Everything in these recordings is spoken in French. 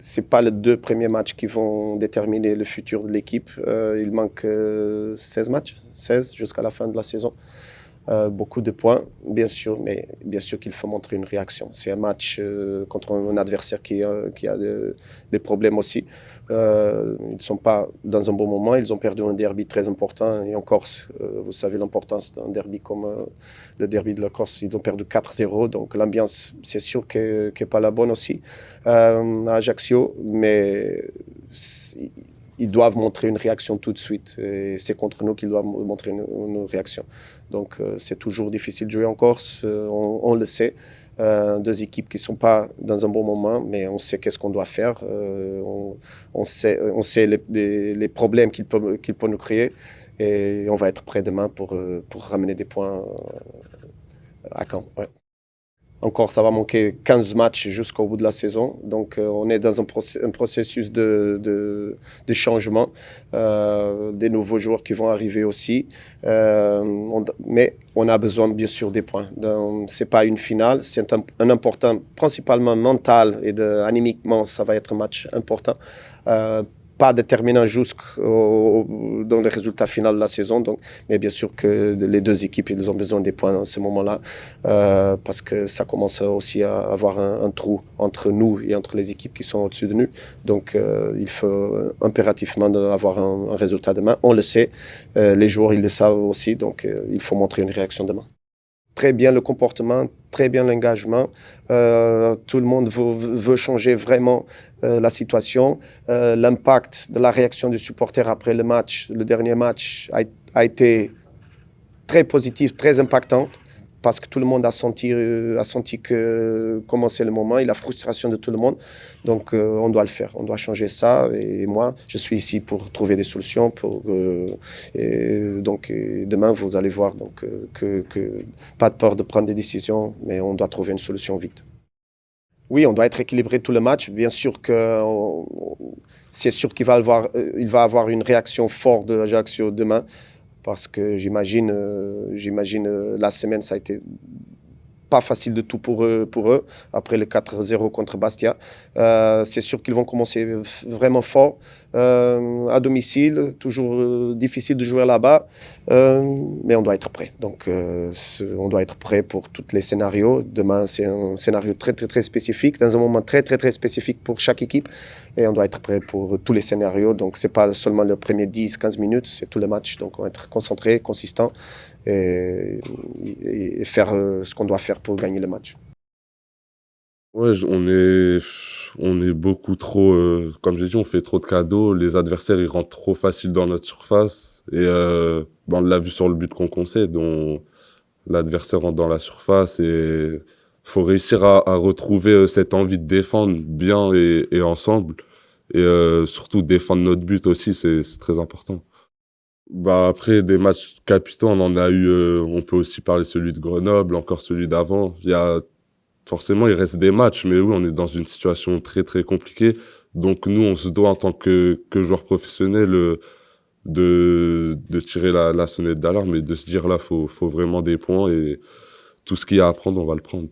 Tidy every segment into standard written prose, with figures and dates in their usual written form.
c'est pas les 2 premiers matchs qui vont déterminer le futur de l'équipe. Il manque 16 matchs, 16 jusqu'à la fin de la saison. Beaucoup de points, bien sûr, mais bien sûr qu'il faut montrer une réaction. C'est un match contre un adversaire qui a des problèmes aussi. Ils ne sont pas dans un bon moment. Ils ont perdu un derby très important. Et en Corse, vous savez l'importance d'un derby comme le derby de la Corse. Ils ont perdu 4-0. Donc l'ambiance, c'est sûr qu'elle n'est pas la bonne aussi à Ajaccio. Mais ils doivent montrer une réaction tout de suite. Et c'est contre nous qu'ils doivent montrer une réaction. Donc, c'est toujours difficile de jouer en Corse, on le sait. 2 équipes qui ne sont pas dans un bon moment, mais on sait qu'est-ce qu'on doit faire. On sait les problèmes qu'il peut nous créer. Et on va être prêt demain pour ramener des points à Caen. Ouais. Encore, ça va manquer 15 matchs jusqu'au bout de la saison. Donc, on est dans un processus de changement. Des nouveaux joueurs qui vont arriver aussi. Mais on a besoin, bien sûr, des points. Ce n'est pas une finale. C'est un important, principalement mental et anémiquement, ça va être un match important. Pas déterminant dans le résultat final de la saison. Donc, mais bien sûr que les 2 équipes, ils ont besoin des points dans ce moment-là parce que ça commence aussi à avoir un trou entre nous et entre les équipes qui sont au-dessus de nous. Donc, il faut impérativement avoir un résultat demain. On le sait, les joueurs, ils le savent aussi. Donc, il faut montrer une réaction demain. Très bien le comportement, très bien l'engagement. Tout le monde veut changer vraiment la situation. L'impact de la réaction des supporters après le match, le dernier match, a été très positif, très impactant, parce que tout le monde a senti que commençait le moment et la frustration de tout le monde. Donc, on doit le faire, on doit changer ça. Et moi, je suis ici pour trouver des solutions. Donc, demain, vous allez voir que pas de peur de prendre des décisions, mais on doit trouver une solution vite. Oui, on doit être équilibré tout le match. Bien sûr que c'est sûr qu'il va avoir une réaction forte de Ajaccio demain. Parce que j'imagine la semaine, ça a été pas facile de tout pour eux après le 4-0 contre Bastia. C'est sûr qu'ils vont commencer vraiment fort à domicile, toujours difficile de jouer là-bas, mais on doit être prêt. Donc, on doit être prêt pour tous les scénarios. Demain, c'est un scénario très, très, très spécifique, dans un moment très, très, très spécifique pour chaque équipe, et on doit être prêt pour tous les scénarios. Donc, c'est pas seulement le premier 10-15 minutes, c'est tout le match. Donc, on va être concentré, consistant, et faire ce qu'on doit faire pour gagner le match. Ouais, on est beaucoup trop, comme j'ai dit, on fait trop de cadeaux. Les adversaires, ils rentrent trop facile dans notre surface. Et on l'a vu sur le but qu'on concède, dont l'adversaire rentre dans la surface. Et faut réussir à retrouver cette envie de défendre bien et ensemble. Et surtout défendre notre but aussi, c'est très important. Après, des matchs capitaux, on en a eu, on peut aussi parler celui de Grenoble, encore celui d'avant. Forcément, il reste des matchs, mais oui, on est dans une situation très, très compliquée. Donc, nous, on se doit, en tant que joueur professionnel, de tirer la sonnette d'alarme et de se dire, là, faut vraiment des points et tout ce qu'il y a à prendre, on va le prendre.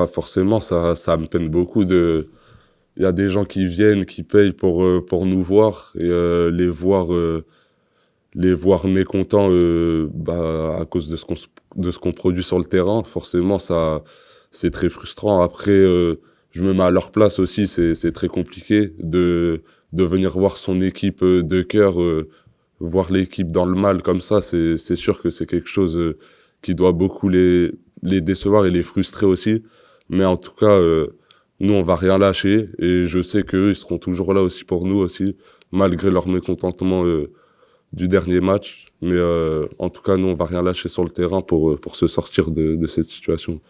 Forcément, ça me peine beaucoup il y a des gens qui viennent, qui payent pour nous voir et les voir mécontents à cause de ce qu'on produit sur le terrain. Forcément, c'est très frustrant. Après, je me mets à leur place aussi, c'est très compliqué de venir voir son équipe de cœur, voir l'équipe dans le mal comme ça. C'est sûr que c'est quelque chose qui doit beaucoup les décevoir et les frustrer aussi. Mais en tout cas, nous, on va rien lâcher et je sais qu'eux, ils seront toujours là aussi pour nous aussi, malgré leur mécontentement du dernier match. Mais en tout cas, nous, on va rien lâcher sur le terrain pour se sortir de cette situation.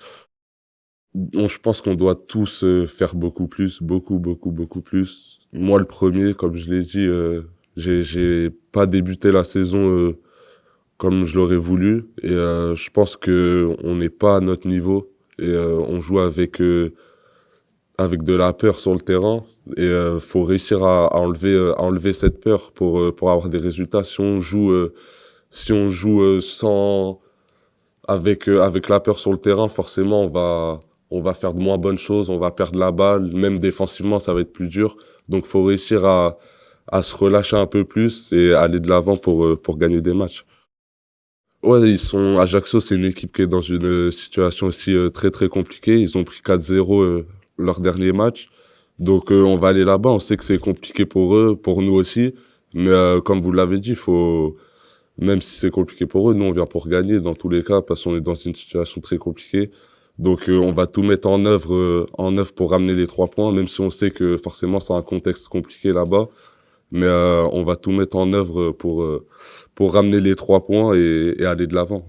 Je pense qu'on doit tous faire beaucoup plus, beaucoup, beaucoup, beaucoup plus. Moi, le premier, comme je l'ai dit, j'ai pas débuté la saison comme je l'aurais voulu. Et je pense qu'on n'est pas à notre niveau. Et on joue avec de la peur sur le terrain. Et faut réussir à enlever cette peur pour avoir des résultats. Si on joue sans avec la peur sur le terrain, forcément, on va faire de moins bonnes choses, on va perdre la balle, même défensivement, ça va être plus dur. Donc, faut réussir à se relâcher un peu plus et aller de l'avant pour gagner des matchs. Ouais, Ajaccio, c'est une équipe qui est dans une situation aussi très très compliquée. Ils ont pris 4-0 leur dernier match. Donc on va aller là-bas, on sait que c'est compliqué pour eux, pour nous aussi. Mais comme vous l'avez dit, même si c'est compliqué pour eux, nous on vient pour gagner dans tous les cas parce qu'on est dans une situation très compliquée. Donc on va tout mettre en œuvre pour ramener les 3 points, même si on sait que forcément c'est un contexte compliqué là-bas. Mais on va tout mettre en œuvre pour ramener les 3 points et aller de l'avant.